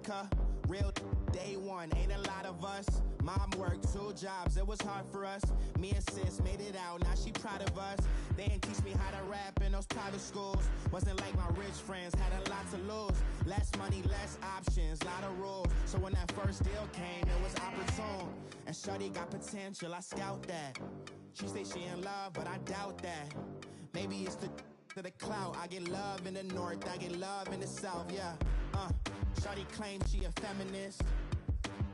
America, real day one, ain't a lot of us. Mom worked 2 jobs, it was hard for us. Me and sis made it out, now she proud of us. They didn't teach me how to rap in those private schools. Wasn't like my rich friends, had a lot to lose. Less money, less options, lot of rules. So when that first deal came, it was opportune. And shorty got potential, I scout that. She say she in love, but I doubt that. Maybe it's the clout. I get love in the north, I get love in the south, yeah. Shorty claims she a feminist,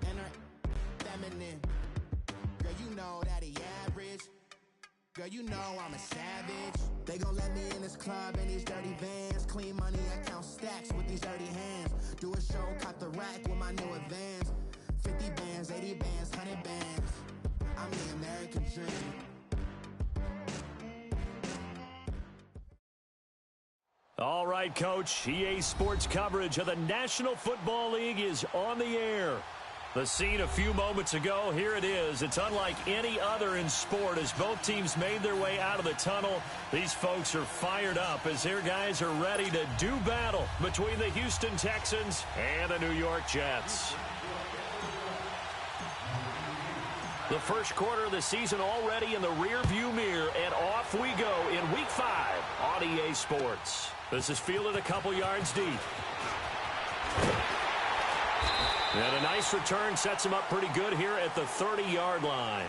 and her feminine. Girl, you know that he average. Girl, you know I'm a savage. They gon' let me in this club in these dirty vans. Clean money, I count stacks with these dirty hands. Do a show, cut the rack with my new advance. 50 bands, 80 bands, 100 bands. I'm the American dream. All right, Coach. EA Sports coverage of the National Football League is on the air. The scene a few moments ago, here it is. It's unlike any other in sport as both teams made their way out of the tunnel. These folks are fired up as their guys are ready to do battle between the Houston Texans and the New York Jets. The first quarter of the season already in the rear-view mirror, and off we go in Week 5 on EA Sports. This is fielded a couple yards deep. And a nice return sets him up pretty good here at the 30-yard line.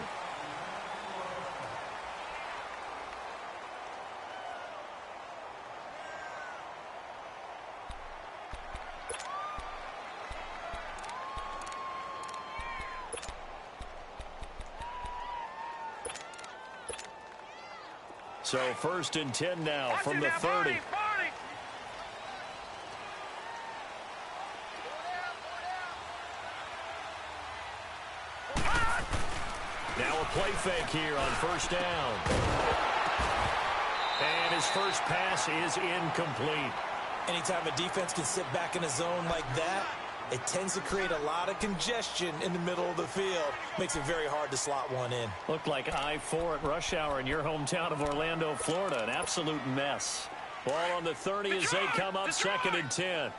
So 1st and 10 now from the 30. Now a play fake here on 1st down. And his first pass is incomplete. Anytime a defense can sit back in a zone like that, it tends to create a lot of congestion in the middle of the field. Makes it very hard to slot one in. Looked like I-4 at rush hour in your hometown of Orlando, Florida. An absolute mess. Ball on the 30 as they come up 2nd and 10.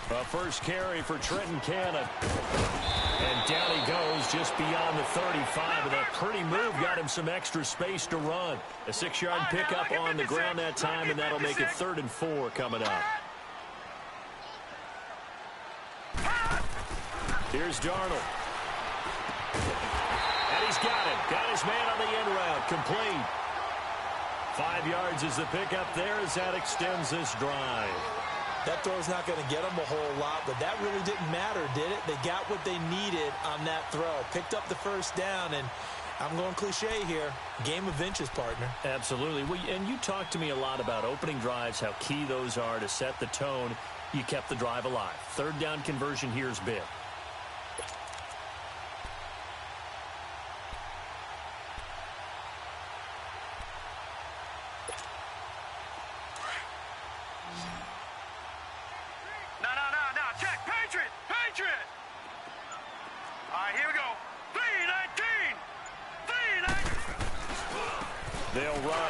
A first carry for Trenton Cannon. And down he goes just beyond the 35. And that pretty move got him some extra space to run. A 6-yard pickup on the ground that time, and that'll make it 3rd and 4 coming up. Here's Darnold. And he's got it. Got his man on the end route. Complete. 5 yards is the pickup there as that extends this drive. That throw's not going to get them a whole lot, but that really didn't matter, did it? They got what they needed on that throw. Picked up the 1st down, and I'm going cliche here. Game of inches, partner. Absolutely. Well, and you talked to me a lot about opening drives, how key those are to set the tone. You kept the drive alive. 3rd down conversion here is big.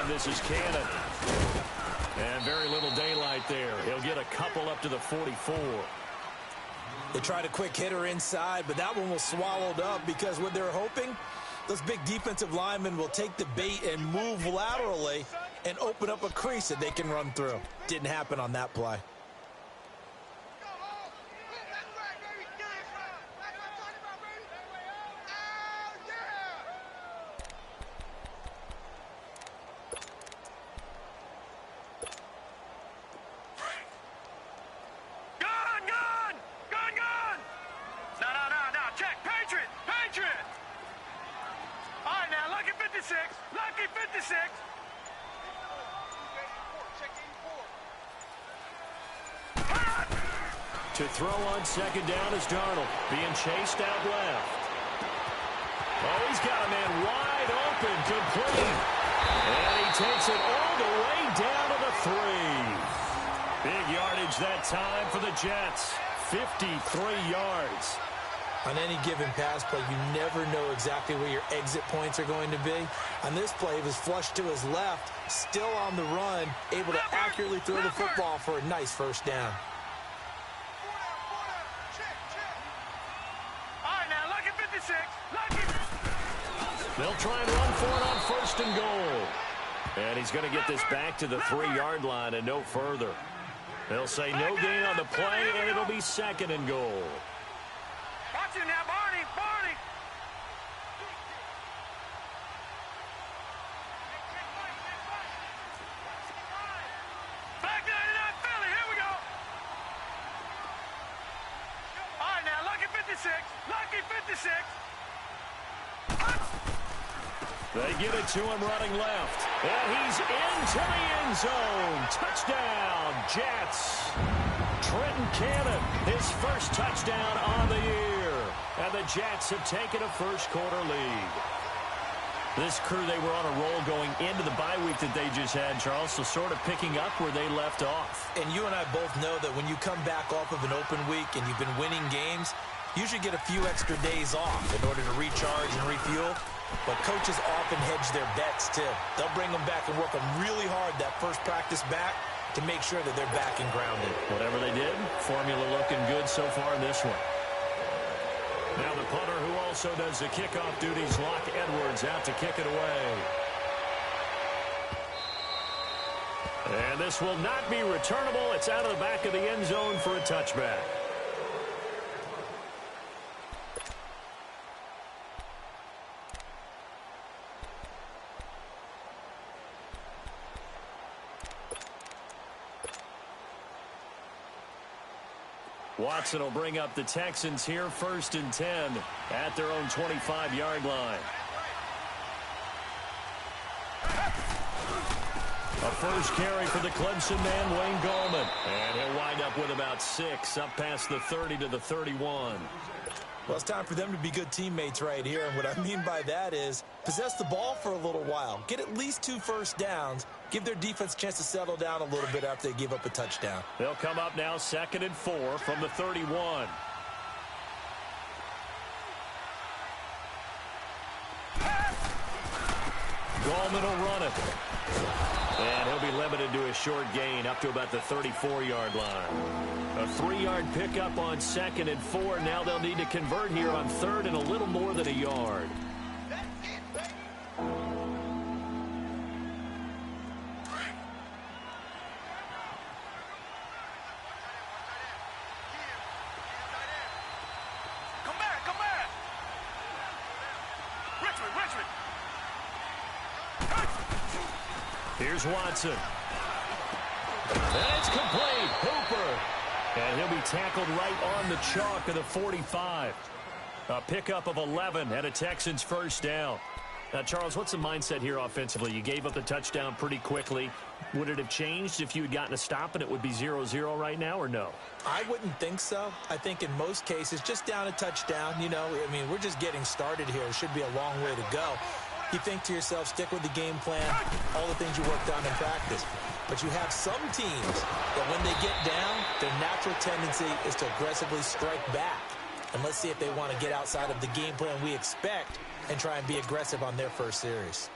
This is Cannon. And very little daylight there. He'll get a couple up to the 44. They tried a quick hitter inside, but that one was swallowed up because what they're hoping, those big defensive linemen will take the bait and move laterally and open up a crease that they can run through. Didn't happen on that play. To throw on 2nd down is Darnold, being chased out left. Oh, he's got a man wide open, complete. And he takes it all the way down to the 3. Big yardage that time for the Jets, 53 yards. On any given pass play, you never know exactly where your exit points are going to be. On this play, it was flushed to his left, still on the run, able to accurately throw the football for a nice first down. All right, now, lucky 56. Lucky. They'll try and run for it on first and goal. And he's going to get this back to the 3-yard line and no further. They'll say no gain on the play, and it'll be second and goal. Watch him now, Barney. Barney. Back 99 Philly. Here we go. All right, now, lucky 56. Lucky 56. They get it to him running left. And he's into the end zone. Touchdown, Jets. Trenton Cannon, his first touchdown on the year. And the Jets have taken a first-quarter lead. This crew, they were on a roll going into the bye week that they just had, Charles, so sort of picking up where they left off. And you and I both know that when you come back off of an open week and you've been winning games, you should get a few extra days off in order to recharge and refuel. But coaches often hedge their bets, too. They'll bring them back and work them really hard that first practice back to make sure that they're back and grounded. Whatever they did, formula looking good so far in this one. Now the punter who also does the kickoff duties, Locke Edwards, out to kick it away. And this will not be returnable. It's out of the back of the end zone for a touchback. Watson will bring up the Texans here, 1st and 10 at their own 25-yard line. A first carry for the Clemson man, Wayne Gallman. And he'll wind up with about 6, up past the 30 to the 31. Well, it's time for them to be good teammates right here. And what I mean by that is possess the ball for a little while. Get at least 2 first downs. Give their defense a chance to settle down a little bit after they give up a touchdown. They'll come up now 2nd and 4 from the 31. Gallman will run it. And he'll be limited to a short gain up to about the 34-yard line. A 3-yard pickup on 2nd and 4. Now they'll need to convert here on 3rd and a little more than a yard. Come back, come back. Richmond. Here's Watson. And it's complete. Hooper. And he'll be tackled right on the chalk of the 45. A pickup of 11 and a Texans first down. Now, Charles, what's the mindset here offensively? You gave up the touchdown pretty quickly. Would it have changed if you had gotten a stop and it would be 0-0 right now, or no? I wouldn't think so. I think in most cases, just down a touchdown, you know, I mean, we're just getting started here. It should be a long way to go. You think to yourself, stick with the game plan, all the things you worked on in practice. But you have some teams that when they get down, their natural tendency is to aggressively strike back. And let's see if they want to get outside of the game plan we expect and try and be aggressive on their first series.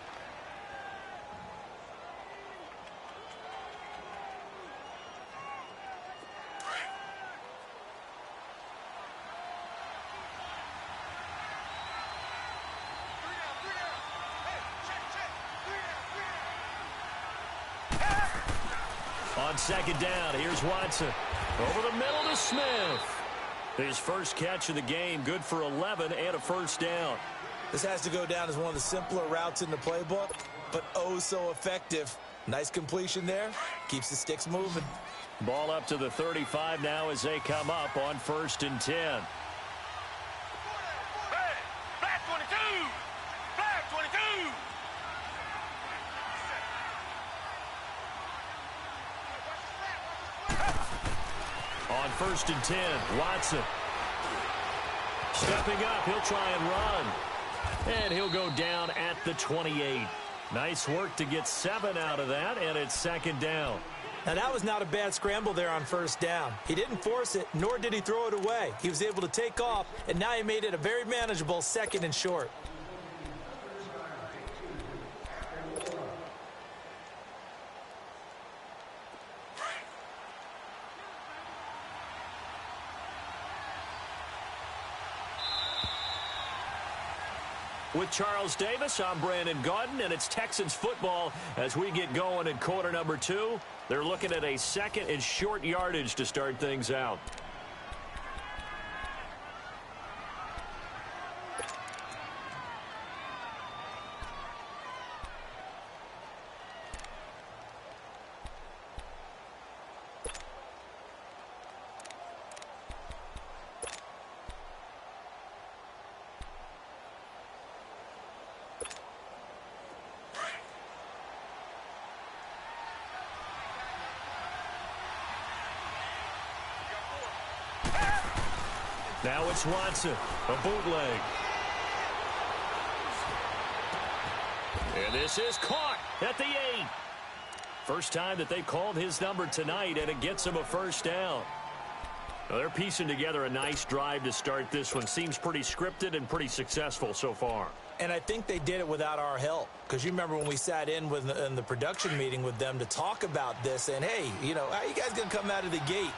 On 2nd down, here's Watson. Over the middle to Smith. His first catch of the game, good for 11 and a first down. This has to go down as one of the simpler routes in the playbook, but oh so effective. Nice completion there. Keeps the sticks moving. Ball up to the 35 now as they come up on 1st and 10. Hey, flag 22. Flag 22. On 1st and 10, Watson. Stepping up, he'll try and run. And he'll go down at the 28. Nice work to get 7 out of that, and it's 2nd down. Now, that was not a bad scramble there on first down. He didn't force it, nor did he throw it away. He was able to take off, and now he made it a very manageable 2nd and short. With Charles Davis, I'm Brandon Gaudin, and it's Texans football as we get going in quarter number 2. They're looking at a 2nd and short yardage to start things out. Now it's Watson, a bootleg. And this is caught at the 8. First time that they called his number tonight, and it gets him a first down. Now they're piecing together a nice drive to start this one. Seems pretty scripted and pretty successful so far. And I think they did it without our help. Because you remember when we sat in the production meeting with them to talk about this, and, hey, you know, how are you guys going to come out of the gate?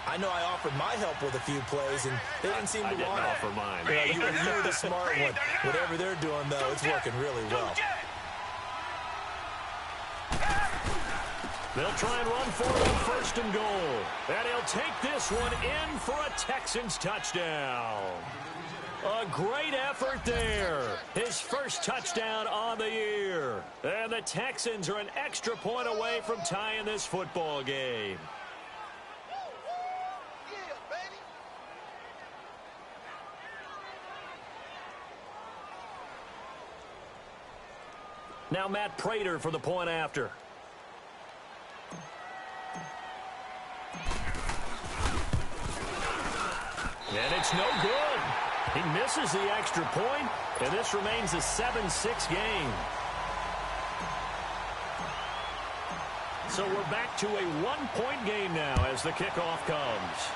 I know I offered my help with a few plays, and they didn't seem to want it. I didn't offer mine. Yeah, you were the smart one. Whatever they're doing, though, it's working really well. They'll try and run for it on 1st and goal. And he'll take this one in for a Texans touchdown. A great effort there. His first touchdown on the year. And the Texans are an extra point away from tying this football game. Now Matt Prater for the point after. And it's no good. He misses the extra point, and this remains a 7-6 game. So we're back to a 1-point game now as the kickoff comes.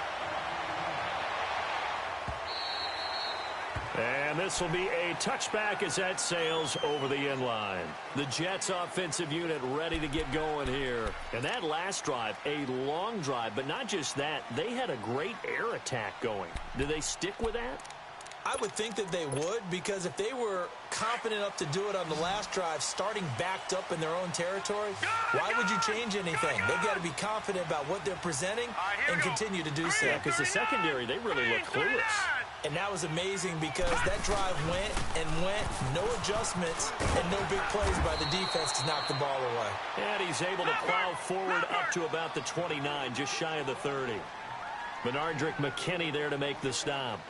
And this will be a touchback as that sails over the end line. The Jets offensive unit ready to get going here. And that last drive, a long drive, but not just that, they had a great air attack going. Do they stick with that? I would think that they would, because if they were confident enough to do it on the last drive, starting backed up in their own territory, why would you change anything? They've got to be confident about what they're presenting and continue to do so. Yeah, because the secondary, they really look clueless. And that was amazing because that drive went and went, no adjustments, and no big plays by the defense to knock the ball away. And he's able to plow forward up to about the 29, just shy of the 30. Benardrick McKinney there to make the stop.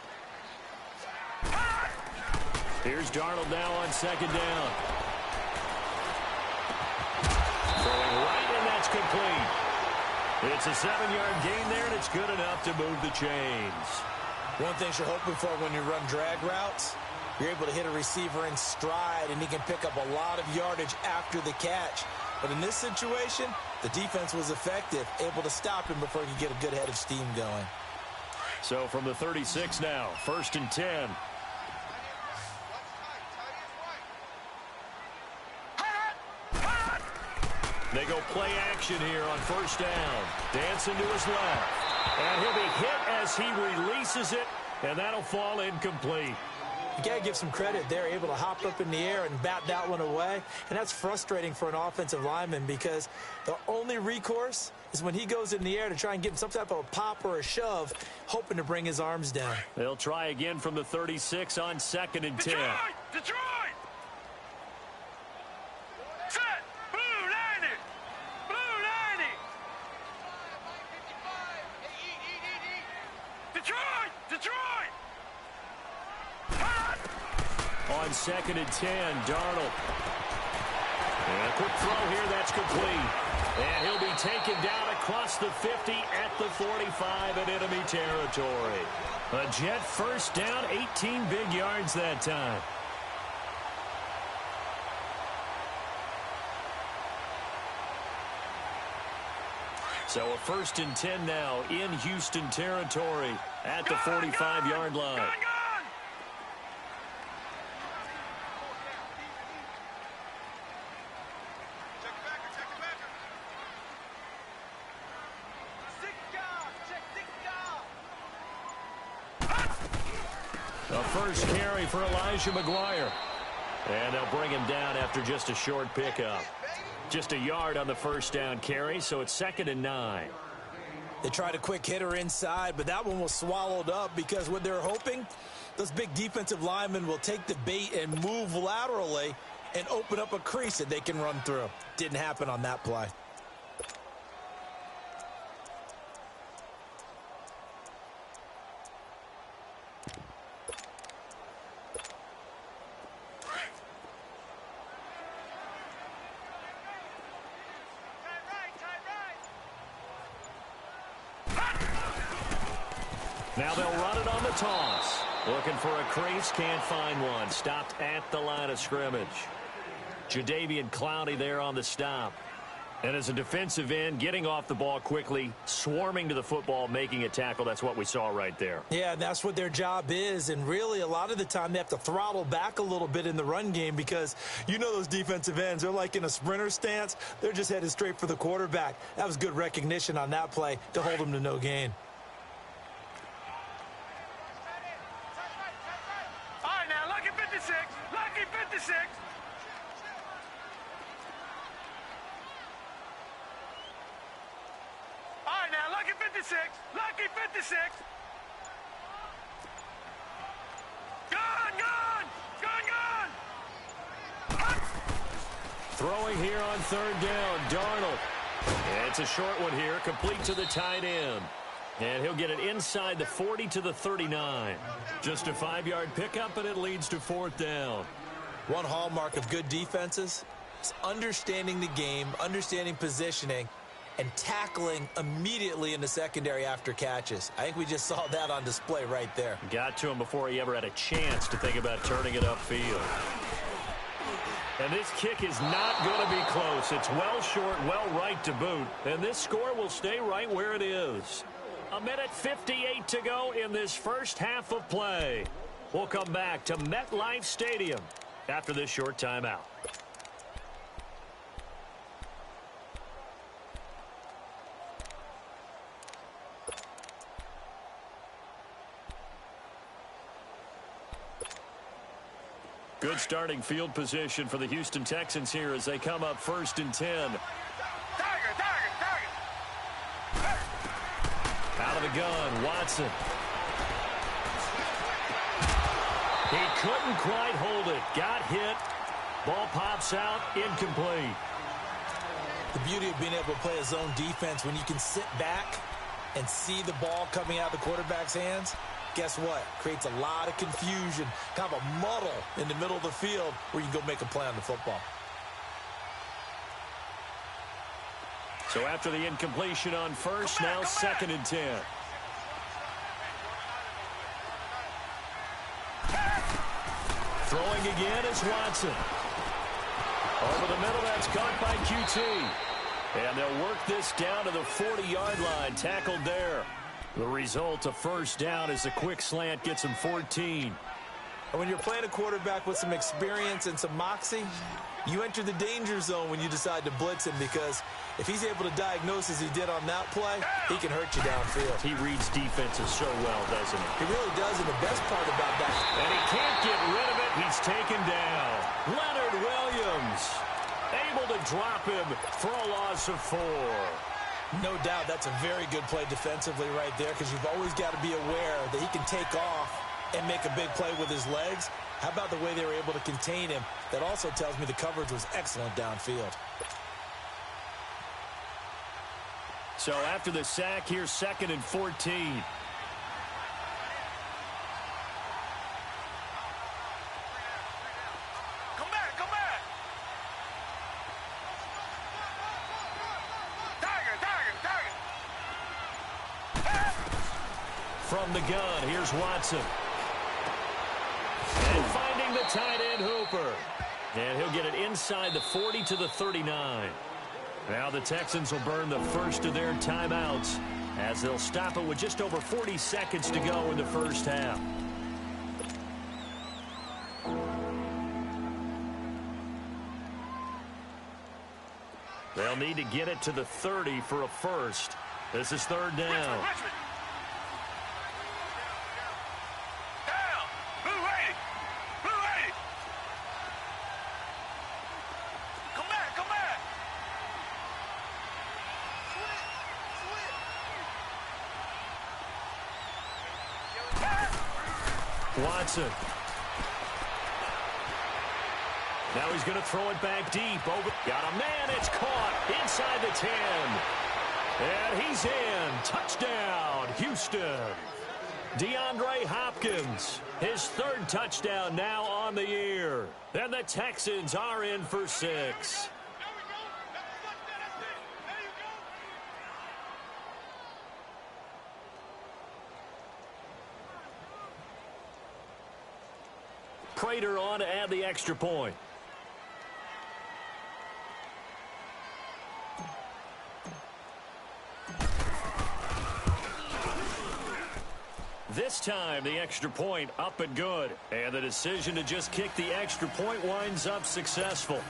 Here's Darnold now on 2nd down. Throwing right, and that's complete. It's a 7-yard gain there, and it's good enough to move the chains. One thing you're hoping for when you run drag routes, you're able to hit a receiver in stride, and he can pick up a lot of yardage after the catch. But in this situation, the defense was effective, able to stop him before he could get a good head of steam going. So from the 36 now, 1st and 10. They go play action here on 1st down. Dancing to his left. And he'll be hit as he releases it, and that'll fall incomplete. You got to give some credit. They're able to hop up in the air and bat that one away, and that's frustrating for an offensive lineman because the only recourse is when he goes in the air to try and get some type of a pop or a shove, hoping to bring his arms down. They'll try again from the 36 on 2nd and 10. Detroit! Set! Blue 90! Blue 90! Detroit! Detroit! On 2nd and 10, Darnold. And a quick throw here, that's complete. And he'll be taken down across the 50 at the 45 in enemy territory. A Jet first down, 18 big yards that time. So a 1st and 10 now in Houston territory at the 45-yard line. A first carry for Elijah McGuire. And they'll bring him down after just a short pickup. Just a yard on the first down carry, so it's 2nd and 9. They tried a quick hitter inside, but that one was swallowed up because what they're hoping, those big defensive linemen will take the bait and move laterally and open up a crease that they can run through. Didn't happen on that play. Now they'll run it on the toss. Looking for a crease, can't find one. Stopped at the line of scrimmage. Jadeveon Clowney there on the stop. And as a defensive end, getting off the ball quickly, swarming to the football, making a tackle. That's what we saw right there. Yeah, and that's what their job is. And really, a lot of the time, they have to throttle back a little bit in the run game because you know those defensive ends, they're like in a sprinter stance. They're just headed straight for the quarterback. That was good recognition on that play to hold them to no gain. Lucky 56. All right, now, lucky 56. Lucky 56. Gone. Throwing here on 3rd down, Darnold. And it's a short one here, complete to the tight end. And he'll get it inside the 40 to the 39. Just a 5-yard pickup, and it leads to 4th down. One hallmark of good defenses is understanding the game, understanding positioning, and tackling immediately in the secondary after catches. I think we just saw that on display right there. Got to him before he ever had a chance to think about turning it upfield. And this kick is not going to be close. It's well short, well right to boot. And this score will stay right where it is. 1:58 to go in this first half of play. We'll come back to MetLife Stadium after this short timeout. Good starting field position for the Houston Texans here as they come up 1st and 10. Out of the gun, Watson. He couldn't quite hold it. Got hit. Ball pops out, incomplete. The beauty of being able to play a zone defense when you can sit back and see the ball coming out of the quarterback's hands, guess what? Creates a lot of confusion, kind of a muddle in the middle of the field where you can go make a play on the football. So after the incompletion on first, now 2nd and 10. Throwing again is Watson. Over the middle, that's caught by QT. And they'll work this down to the 40-yard line, tackled there. The result, a 1st down as a quick slant gets him 14. And when you're playing a quarterback with some experience and some moxie, you enter the danger zone when you decide to blitz him because if he's able to diagnose as he did on that play, he can hurt you downfield. He reads defenses so well, doesn't he? He really does, and the best part about that... And he can't get rid of it. He's taken down. Leonard Williams able to drop him for a loss of 4. No doubt that's a very good play defensively right there because you've always got to be aware that he can take off and make a big play with his legs. How about the way they were able to contain him? That also tells me the coverage was excellent downfield. So after the sack, here's 2nd and 14. From the gun, here's Watson. And finding the tight end Hooper. And he'll get it inside the 40 to the 39. Now the Texans will burn the first of their timeouts as they'll stop it with just over 40 seconds to go in the first half. They'll need to get it to the 30 for a first. This is third down. Richmond. Down. Blue 80. Blue 80. Come back. Come back. Watson. Now he's going to throw it back deep. Got a man. It's caught inside the 10. And he's in. Touchdown, Houston. DeAndre Hopkins, his third touchdown now on the year. And the Texans are in for 6. Prater on to add the extra point. This time, the extra point up and good. And the decision to just kick the extra point winds up successful.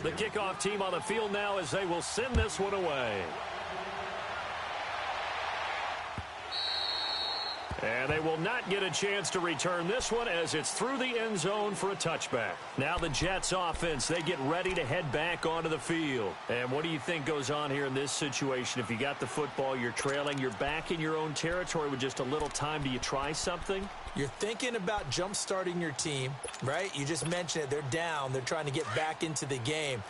The kickoff team on the field now as they will send this one away. And they will not get a chance to return this one as it's through the end zone for a touchback. Now the Jets offense, they get ready to head back onto the field. And what do you think goes on here in this situation? If you got the football, you're trailing, you're back in your own territory with just a little time. Do you try something? You're thinking about jump-starting your team, right? You just mentioned it. They're down. They're trying to get back into the game.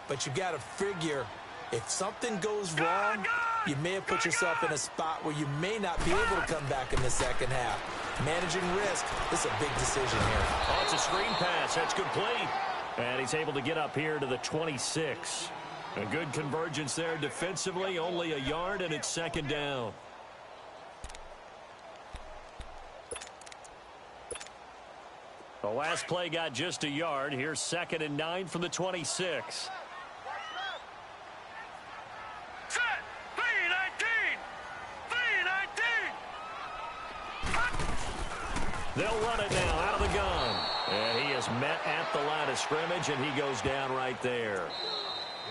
But you've got to figure if something goes wrong, you may have put yourself in a spot where you may not be able to come back in the second half. Managing risk, this is a big decision here. Oh, it's a screen pass. That's complete. And he's able to get up here to the 26. A good convergence there defensively, only a yard, and it's second down. The last play got just a yard. Here's 2nd and 9 from the 26. Set. 3-19. 3-19. They'll run it now out of the gun. And he is met at the line of scrimmage, and he goes down right there.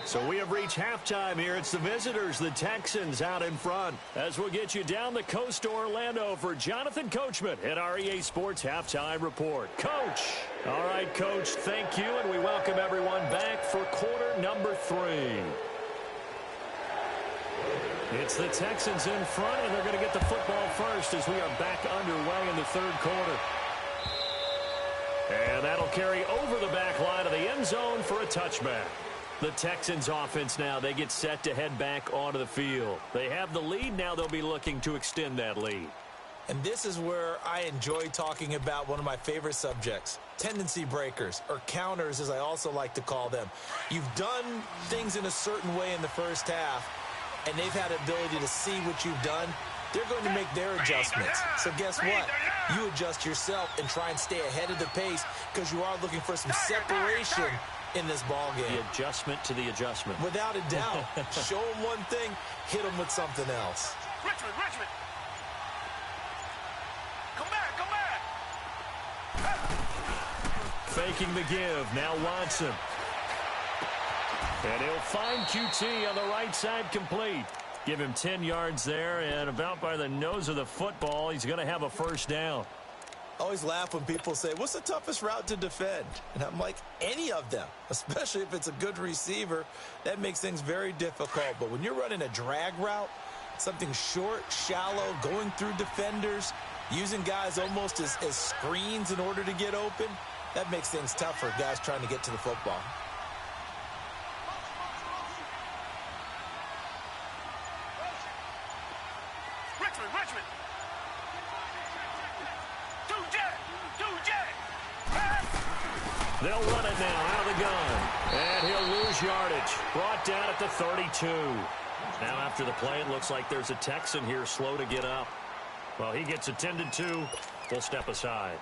So we have reached halftime here. It's the visitors, the Texans, out in front. As we'll get you down the coast to Orlando for Jonathan Coachman at our EA Sports Halftime Report. Coach. All right, Coach, thank you, and we welcome everyone back for quarter number 3. It's the Texans in front, and they're going to get the football first as we are back underway in the third quarter. And that'll carry over the back line of the end zone for a touchback. The Texans offense now, they get set to head back onto the field. They have the lead. Now they'll be looking to extend that lead. And this is where I enjoy talking about one of my favorite subjects, tendency breakers, or counters as I also like to call them. You've done things in a certain way in the first half, and they've had the ability to see what you've done. They're going to make their adjustments. So guess what? You adjust yourself and try and stay ahead of the pace because you are looking for some separation in this ball game. The adjustment to the adjustment. Without a doubt. Show them one thing, hit them with something else. Richmond. Come back. Faking the give. Now Watson. And he'll find QT on the right side complete. Give him 10 yards there, and about by the nose of the football, he's going to have a first down. I always laugh when people say, what's the toughest route to defend? And I'm like, any of them, especially if it's a good receiver. That makes things very difficult. But when you're running a drag route, something short, shallow, going through defenders, using guys almost as screens in order to get open, that makes things tough for guys trying to get to the football. Richmond. They'll run it now out of the gun. And he'll lose yardage. Brought down at the 32. Now after the play, it looks like there's a Texan here slow to get up. Well, he gets attended to. We'll step aside.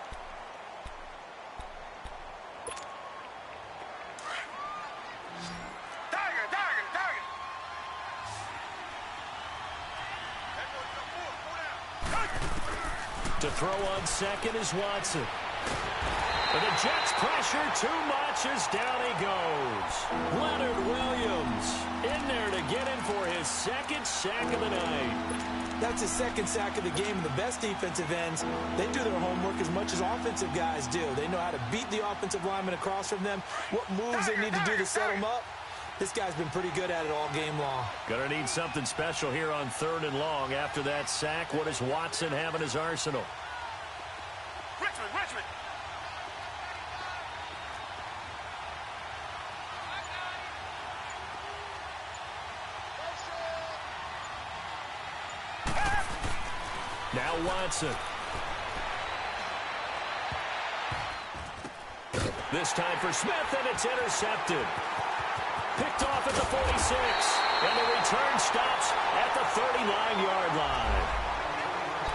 To throw on second is Watson. And the Jets pressure too much as down he goes. Leonard Williams in there to get in for his second sack of the night. That's his second sack of the game. And the best defensive ends, they do their homework as much as offensive guys do. They know how to beat the offensive lineman across from them, what moves they need to do to set them up. This guy's been pretty good at it all game long. Gonna need something special here on 3rd and long. After that sack, what does Watson have in his arsenal? Richmond. Now Watson. This time for Smith, and it's intercepted. Picked off at the 46, and the return stops at the 39-yard line.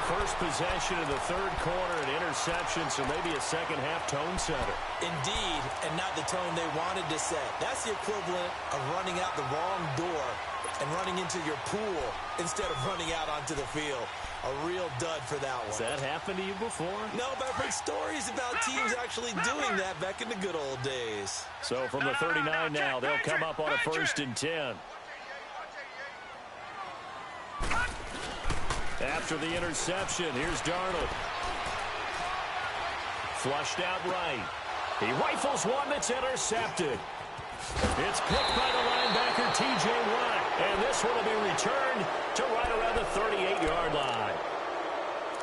First possession of the 3rd quarter, an interception, so maybe a second-half tone setter. Indeed, and not the tone they wanted to set. That's the equivalent of running out the wrong door and running into your pool instead of running out onto the field. A real dud for that one. Has that happened to you before? No, but I've heard stories about teams actually doing that back in the good old days. So from the 39 now, they'll come up on a 1st and 10. After the interception, here's Darnold. Flushed out right. He rifles one that's intercepted. It's picked by the linebacker, T.J. Watt. And this one will be returned to right around the 38-yard line.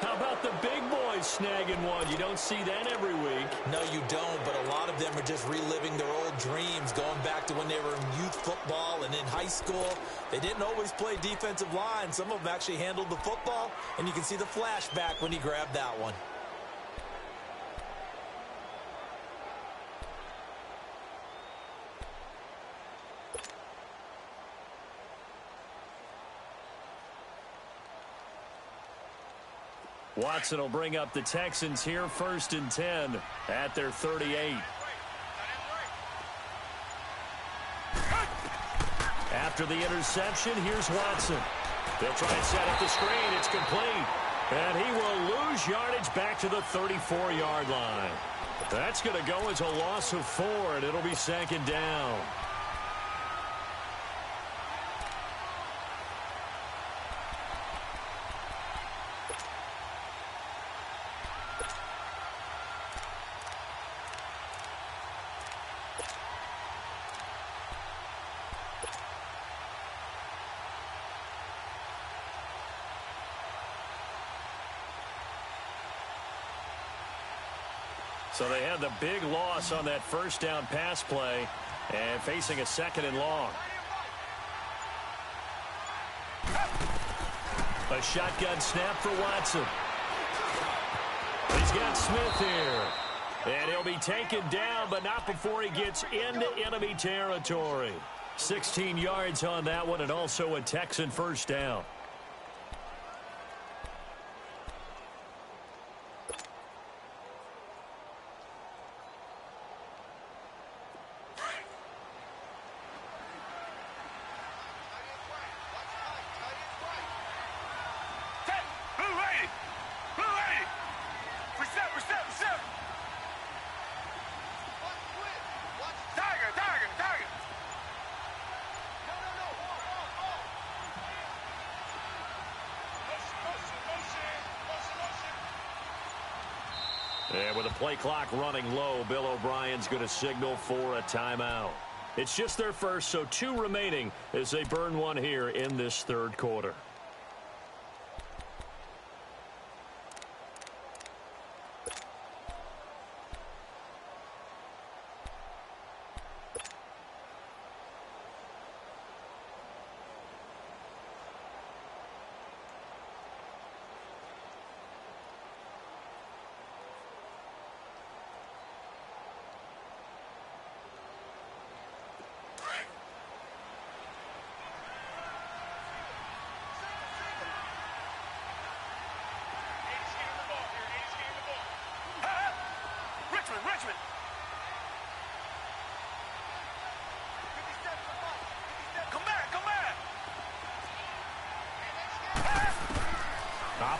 How about the big boys snagging one? You don't see that every week. No, you don't, but a lot of them are just reliving their old dreams, going back to when they were in youth football and in high school. They didn't always play defensive line. Some of them actually handled the football, and you can see the flashback when he grabbed that one. Watson will bring up the Texans here, 1st and 10 at their 38. After the interception, here's Watson. They'll try and set up the screen. It's complete. And he will lose yardage back to the 34-yard line. That's going to go as a loss of 4, and it'll be 2nd down. So they had the big loss on that 1st down pass play and facing a 2nd and long. A shotgun snap for Watson. He's got Smith here. And he'll be taken down, but not before he gets into enemy territory. 16 yards on that one, and also a Texan 1st down. And with the play clock running low, Bill O'Brien's going to signal for a timeout. It's just their first, so 2 remaining as they burn one here in this 3rd quarter.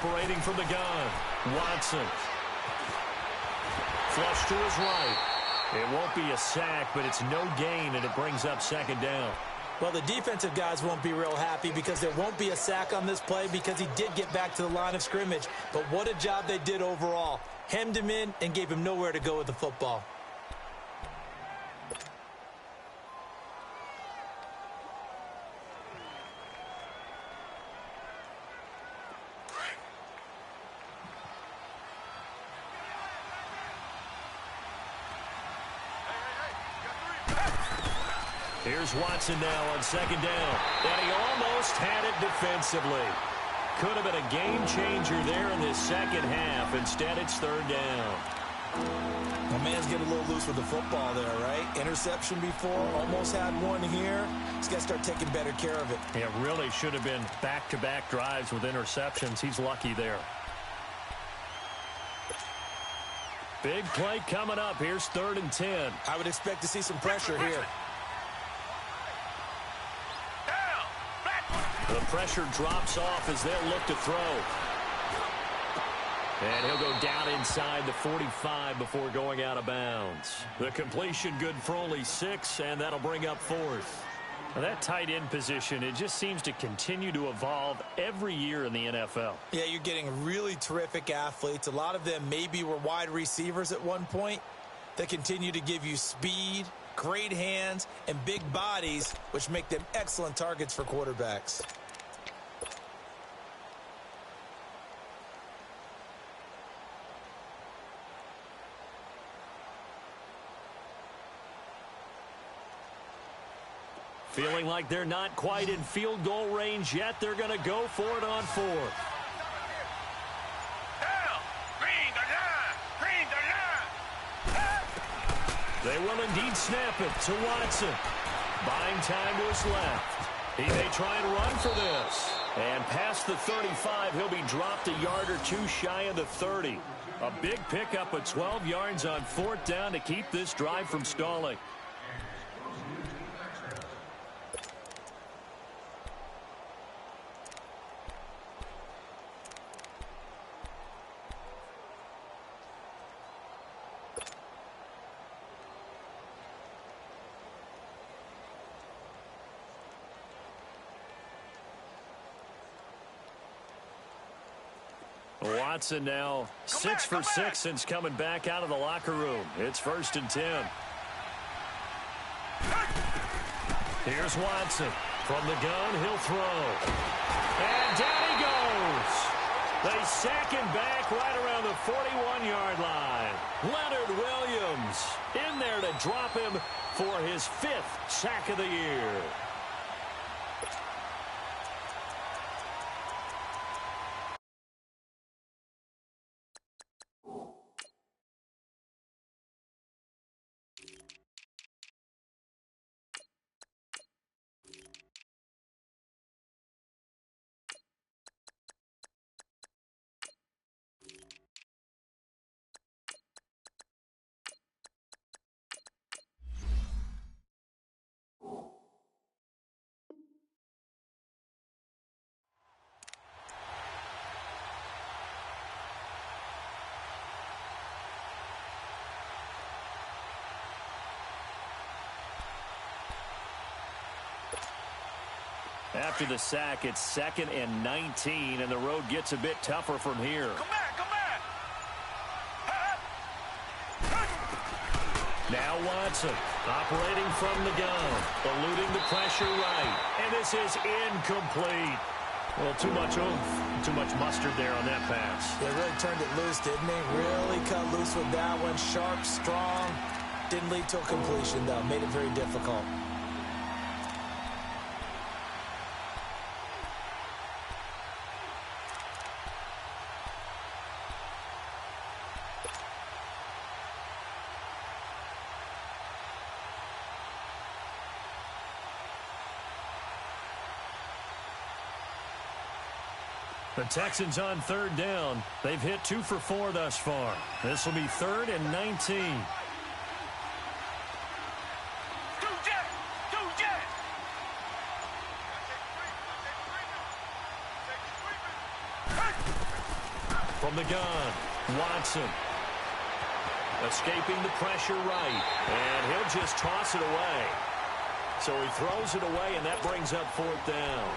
Operating from the gun, Watson. Flush to his right. It won't be a sack, but it's no gain, and it brings up second down. Well, the defensive guys won't be real happy because there won't be a sack on this play because he did get back to the line of scrimmage. But what a job they did overall. Hemmed him in and gave him nowhere to go with the football. Here's Watson now on second down. And he almost had it defensively. Could have been a game changer there in this second half. Instead, it's third down. My man's getting a little loose with the football there, right? Interception before, almost had one here. He's got to start taking better care of it. It really should have been back-to-back drives with interceptions. He's lucky there. Big play coming up. Here's 3rd and 10. I would expect to see some pressure here. The pressure drops off as they'll look to throw. And he'll go down inside the 45 before going out of bounds. The completion good for only 6, and that'll bring up 4th. Now that tight end position, it just seems to continue to evolve every year in the NFL. Yeah, you're getting really terrific athletes. A lot of them maybe were wide receivers at one point. They continue to give you speed, great hands, and big bodies, which make them excellent targets for quarterbacks. Feeling like they're not quite in field goal range yet. They're going to go for it on 4th. They will indeed snap it to Watson. Buying time to his left. He may try and run for this. And past the 35, he'll be dropped a yard or two shy of the 30. A big pickup of 12 yards on 4th down to keep this drive from stalling. Watson now 6 for 6 since coming back out of the locker room. It's 1st and 10. Here's Watson. From the gun, he'll throw. And down he goes. They sack him back right around the 41-yard line. Leonard Williams in there to drop him for his 5th sack of the year. After the sack, it's 2nd and 19, and the road gets a bit tougher from here. Come back, come back. Now Watson, operating from the gun, eluding the pressure right, and this is incomplete. Well, too much oomph, too much mustard there on that pass. They really turned it loose, didn't they? Really cut loose with that one. Sharp, strong. Didn't lead to a completion, though. Made it very difficult. The Texans on 3rd down. They've hit 2 for 4 thus far. This will be 3rd and 19. From the gun, Watson. Escaping the pressure right. And he'll just toss it away. So he throws it away, and that brings up 4th down.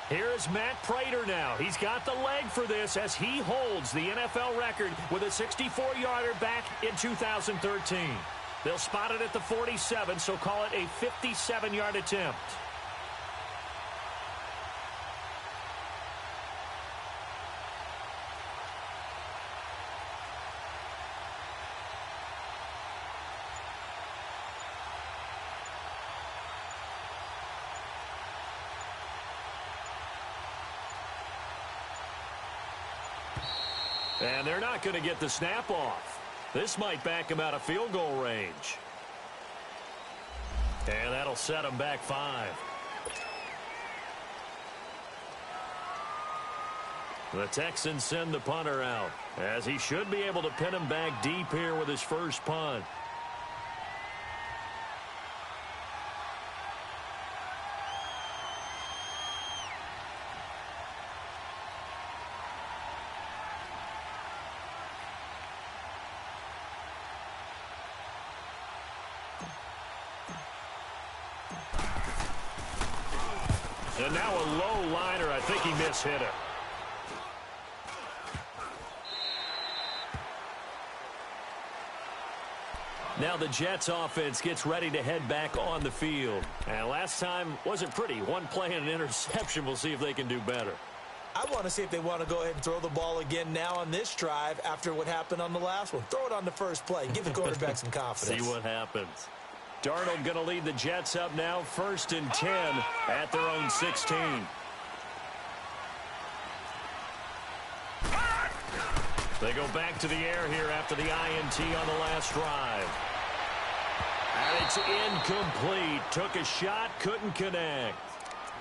Here is Matt Prater now. He's got the leg for this as he holds the NFL record with a 64-yarder back in 2013. They'll spot it at the 47, so call it a 57-yard attempt. And they're not going to get the snap off. This might back him out of field goal range. And that'll set him back 5. The Texans send the punter out, as he should be able to pin him back deep here with his first punt. And now a low liner. I think he mishit it. Now the Jets offense gets ready to head back on the field. And last time wasn't pretty. One play and an interception. We'll see if they can do better. I want to see if they want to go ahead and throw the ball again now on this drive after what happened on the last one. Throw it on the first play. Give the quarterback some confidence. See what happens. Darnold going to lead the Jets up now, 1st and 10 at their own 16. They go back to the air here after the INT on the last drive. And it's incomplete. Took a shot, couldn't connect.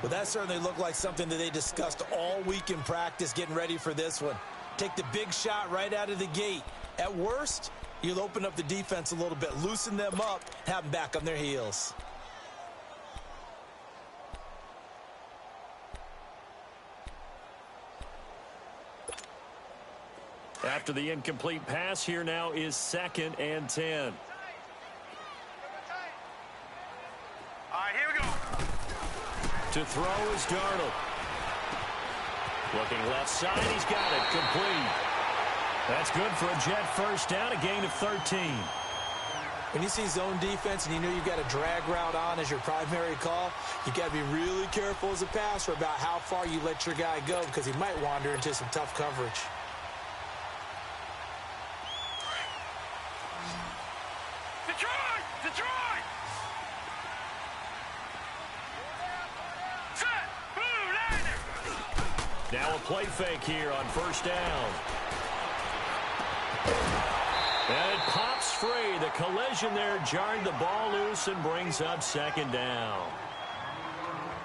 Well, that certainly looked like something that they discussed all week in practice getting ready for this one. Take the big shot right out of the gate. At worst, you'll open up the defense a little bit, loosen them up, have them back on their heels. After the incomplete pass, here now is 2nd and 10. All right, here we go. To throw is Darnold. Looking left side, he's got it, complete. That's good for a Jet first down, a gain of 13. When you see zone defense and you know you've got a drag route on as your primary call, you got to be really careful as a passer about how far you let your guy go because he might wander into some tough coverage. Detroit! Detroit! Set! Blue liner! Now a play fake here on 1st down. And it pops free. The collision there jarred the ball loose and brings up 2nd down.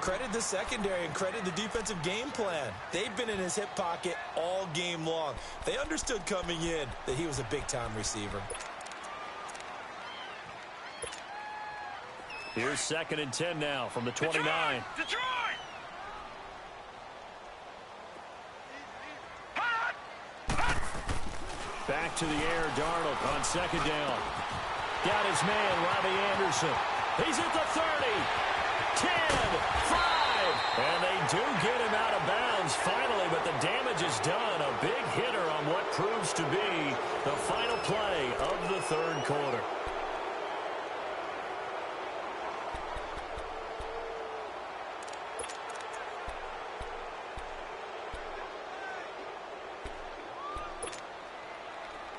Credit the secondary and credit the defensive game plan. They've been in his hip pocket all game long. They understood coming in that he was a big-time receiver. Here's 2nd and 10 now from the 29. Detroit! Back to the air, Darnold on 2nd down. Got his man, Robbie Anderson. He's at the 30, 10, 5. And they do get him out of bounds finally, but the damage is done. A big hitter on what proves to be the final play of the 3rd quarter.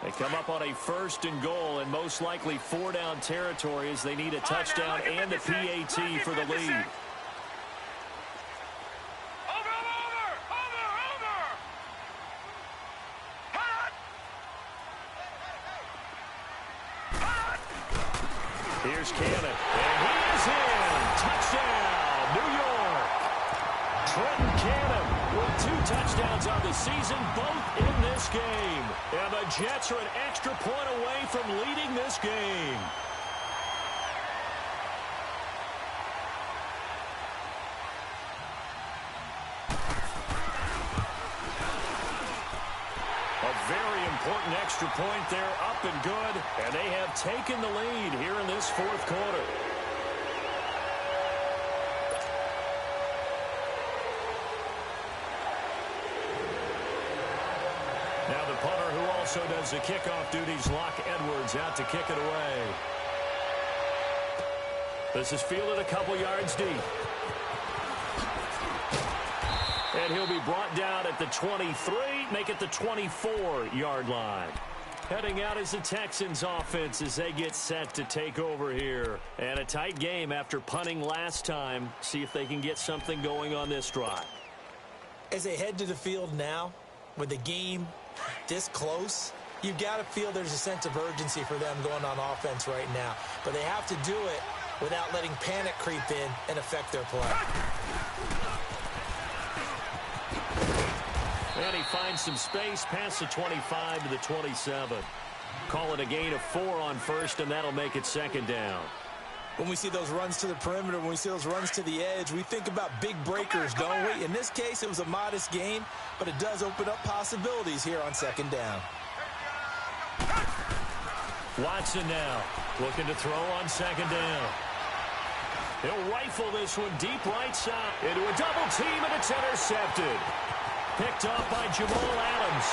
They come up on a 1st and goal and most likely 4-down territory as they need a touchdown and a PAT for the lead. Here's Cannon, and he is in. Touchdown, New York. Trenton Cannon with 2 touchdowns on the season, both in this game. And the Jets are an extra point away from leading this game. A very important extra point there, up and good. And they have taken the lead here in this fourth quarter. Now the punter, who also does the kickoff duties, Locke Edwards, out to kick it away. This is fielded a couple yards deep. And he'll be brought down at the 23, make it the 24-yard line. Heading out is the Texans offense as they get set to take over here. And a tight game after punting last time. See if they can get something going on this drive. As they head to the field now, with the game this close, you've got to feel there's a sense of urgency for them going on offense right now. But they have to do it without letting panic creep in and affect their play. And he finds some space past the 25 to the 27. Call it a gain of 4 on first, and that'll make it second down. When we see those runs to the perimeter, when we see those runs to the edge, we think about big breakers, don't we? In this case, it was a modest gain, but it does open up possibilities here on second down. Watson now looking to throw on second down. He'll rifle this one deep right side into a double team, and it's intercepted. Picked up by Jamal Adams.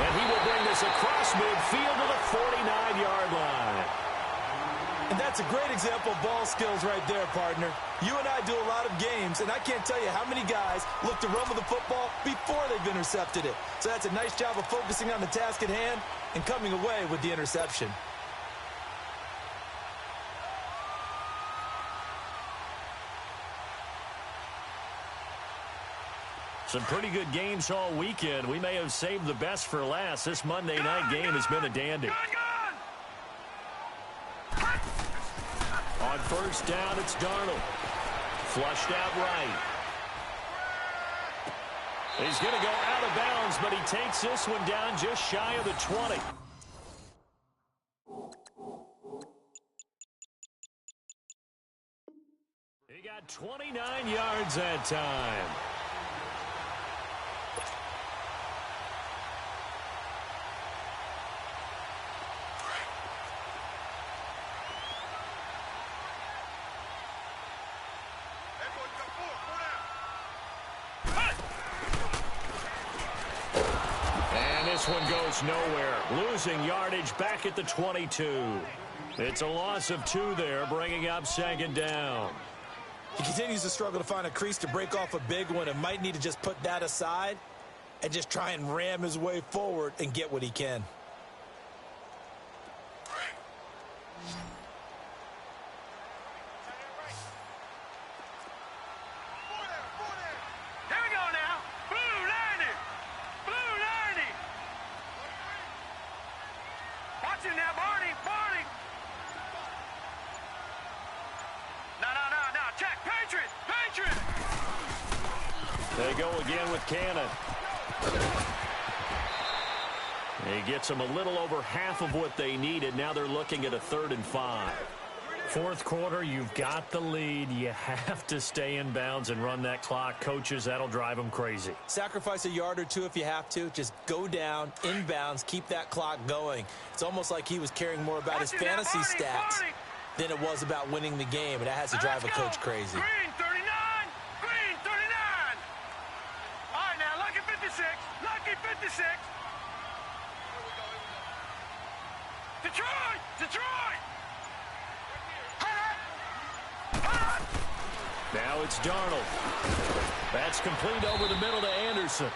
And he will bring this across midfield to the 49-yard line. And that's a great example of ball skills right there, partner. You and I do a lot of games, and I can't tell you how many guys look to run with the football before they've intercepted it. So that's a nice job of focusing on the task at hand and coming away with the interception. Some pretty good games all weekend. We may have saved the best for last. This Monday night game has been a dandy. On first down, it's Darnold. Flushed out right. He's going to go out of bounds, but he takes this one down just shy of the 20. He got 29 yards that time. This one goes nowhere. Losing yardage back at the 22. It's a loss of 2 there, bringing up second down. He continues to struggle to find a crease to break off a big one and might need to just put that aside and just try and ram his way forward and get what he can. They go again with Cannon. He gets them a little over half of what they needed. Now they're looking at a 3rd and 5. Fourth quarter, you've got the lead. You have to stay in bounds and run that clock. Coaches, that'll drive them crazy. Sacrifice a yard or 2 if you have to. Just go down, in bounds, keep that clock going. It's almost like he was caring more about his fantasy stats than it was about winning the game, and that has to drive a coach crazy. Green 39, green 39. All right, now, lucky 56, lucky 56. Detroit, Detroit. Now it's Darnold. That's complete over the middle to Anderson.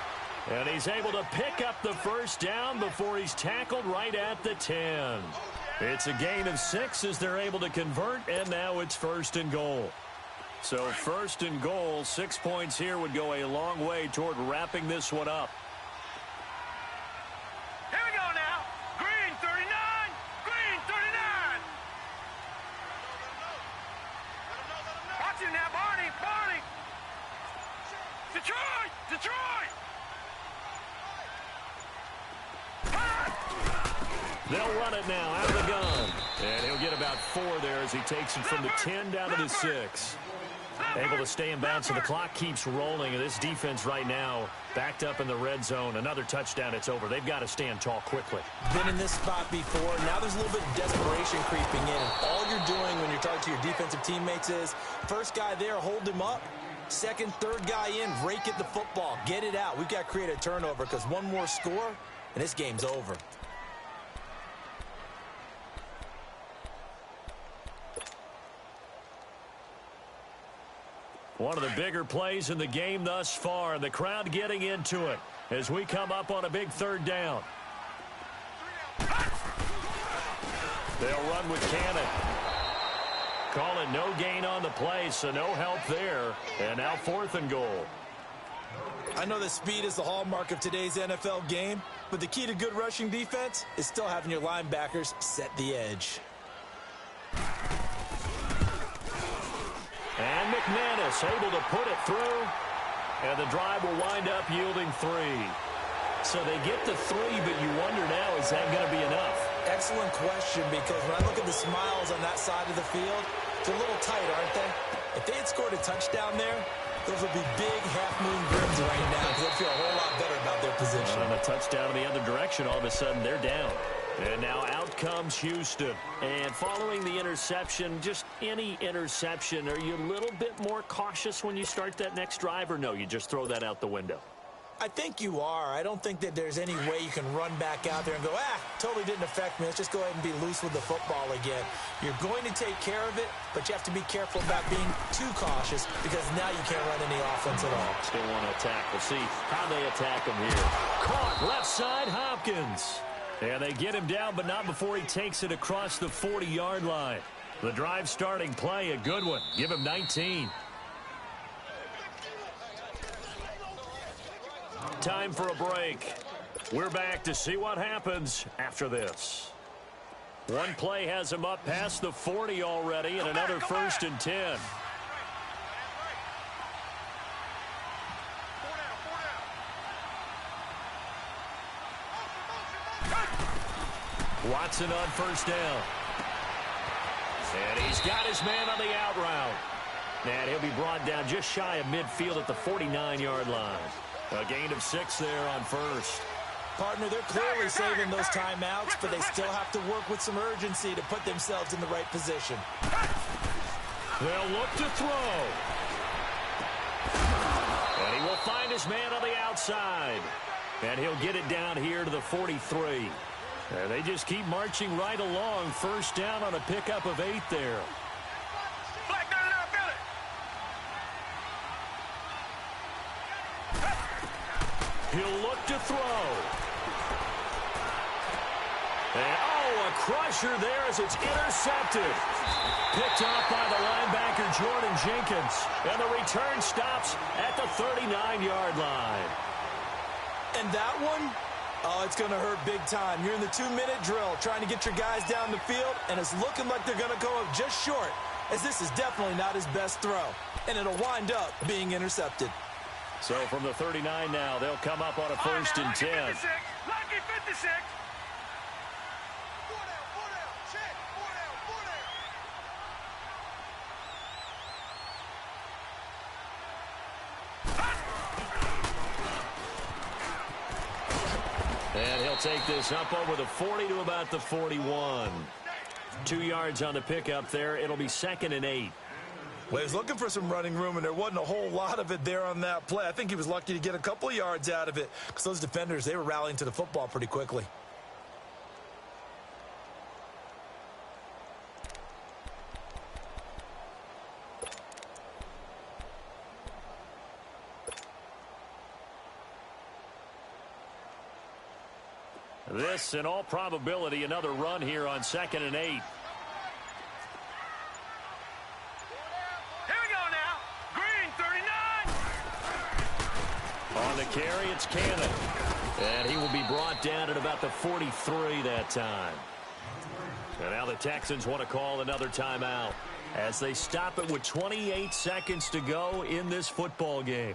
And he's able to pick up the first down before he's tackled right at the 10. It's a gain of 6 as they're able to convert, and now it's 1st and goal. So 1st and goal, 6 points here would go a long way toward wrapping this one up. Here we go now. Green 39, green 39. Watch it now, Barney, Barney. Detroit. They'll run it now out of the gun. And he'll get about 4 there as he takes it from the 10 down to the 6. Able to stay in bounds, so the clock keeps rolling. And this defense right now backed up in the red zone. Another touchdown, it's over. They've got to stand tall quickly. Been in this spot before. Now there's a little bit of desperation creeping in. And all you're doing when you're talking to your defensive teammates is, first guy there, hold him up. Second, third guy in, rake at the football. Get it out. We've got to create a turnover because one more score, and this game's over. One of the bigger plays in the game thus far. The crowd getting into it as we come up on a big 3rd down. They'll run with Cannon. Call it no gain on the play, so no help there. And now 4th and goal. I know that speed is the hallmark of today's NFL game, but the key to good rushing defense is still having your linebackers set the edge. And McManus able to put it through. And the drive will wind up yielding 3. So they get to 3, but you wonder now, is that going to be enough? Excellent question, because when I look at the smiles on that side of the field, they're a little tight, aren't they? If they had scored a touchdown there, those would be big half-moon grins right now because they'd feel a whole lot better about their position. And a touchdown in the other direction, all of a sudden they're down. And now out comes Houston. And following the interception, just any interception, are you a little bit more cautious when you start that next drive, or no, you just throw that out the window? I think you are. I don't think that there's any way you can run back out there and go, totally didn't affect me. Let's just go ahead and be loose with the football again. You're going to take care of it, but you have to be careful about being too cautious because now you can't run any offense at all. Still want to attack. We'll see how they attack him here. Caught left side, Hopkins. And they get him down, but not before he takes it across the 40-yard line. The drive starting play, a good one. Give him 19. Time for a break. We're back to see what happens after this. One play has him up past the 40 already, and another 1st and 10. Watson on 1st down. And he's got his man on the out route. And he'll be brought down just shy of midfield at the 49-yard line. A gain of 6 there on 1st. Partner, they're clearly saving those timeouts, but they still have to work with some urgency to put themselves in the right position. They'll look to throw. And he will find his man on the outside. And he'll get it down here to the 43. And they just keep marching right along. 1st down on a pickup of 8 there. He'll look to throw. And, a crusher there as it's intercepted. Picked off by the linebacker, Jordan Jenkins. And the return stops at the 39-yard line. And that one, it's going to hurt big time. You're in the 2-minute drill trying to get your guys down the field, and it's looking like they're going to go up just short, as this is definitely not his best throw. And it'll wind up being intercepted. So from the 39 now, they'll come up on a 1st and 10. Lucky 56. And he'll take this up over the 40 to about the 41. 2 yards on the pickup there. It'll be 2nd and 8. Well, he was looking for some running room, and there wasn't a whole lot of it there on that play. I think he was lucky to get a couple of yards out of it because those defenders, they were rallying to the football pretty quickly. This, in all probability, another run here on 2nd and 8. On the carry, it's Cannon. And he will be brought down at about the 43 that time. And now the Texans want to call another timeout as they stop it with 28 seconds to go in this football game.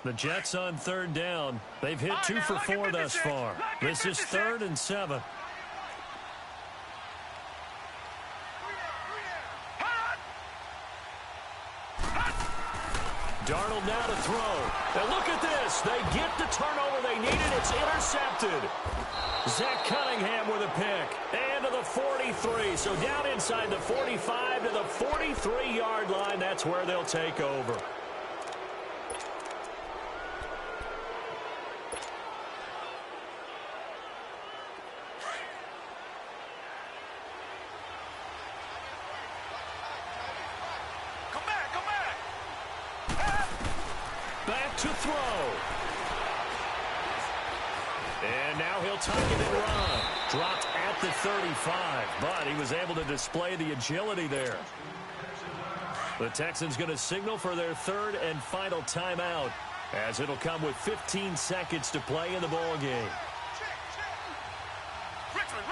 The Jets on third down. They've hit 2 for 4 thus far. This is 3rd and 7. Darnold now to throw. And look at this. They get the turnover they needed. It's intercepted. Zach Cunningham with a pick. And to the 43. So down inside the 45 to the 43-yard line. That's where they'll take over. Back to throw. And now he'll tuck it and run. Dropped at the 35, but he was able to display the agility there. The Texans going to signal for their 3rd and final timeout, as it'll come with 15 seconds to play in the ball game. Richmond.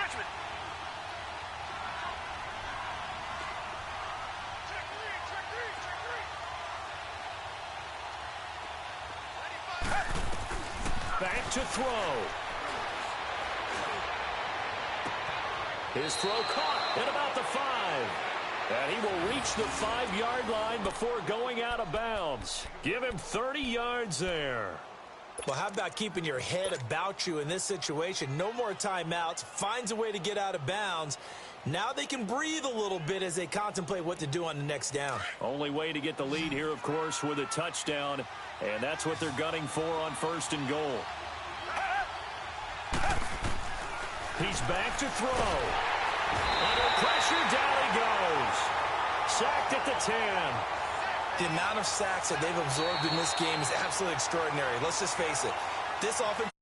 Back to throw. His throw caught at about the 5. And he will reach the 5-yard line before going out of bounds. Give him 30 yards there. Well, how about keeping your head about you in this situation? No more timeouts. Finds a way to get out of bounds. Now they can breathe a little bit as they contemplate what to do on the next down. Only way to get the lead here, of course, with a touchdown. And that's what they're gunning for on 1st and goal. He's back to throw. Under pressure, down he goes. Sacked at the 10. The amount of sacks that they've absorbed in this game is absolutely extraordinary. Let's just face it. This offense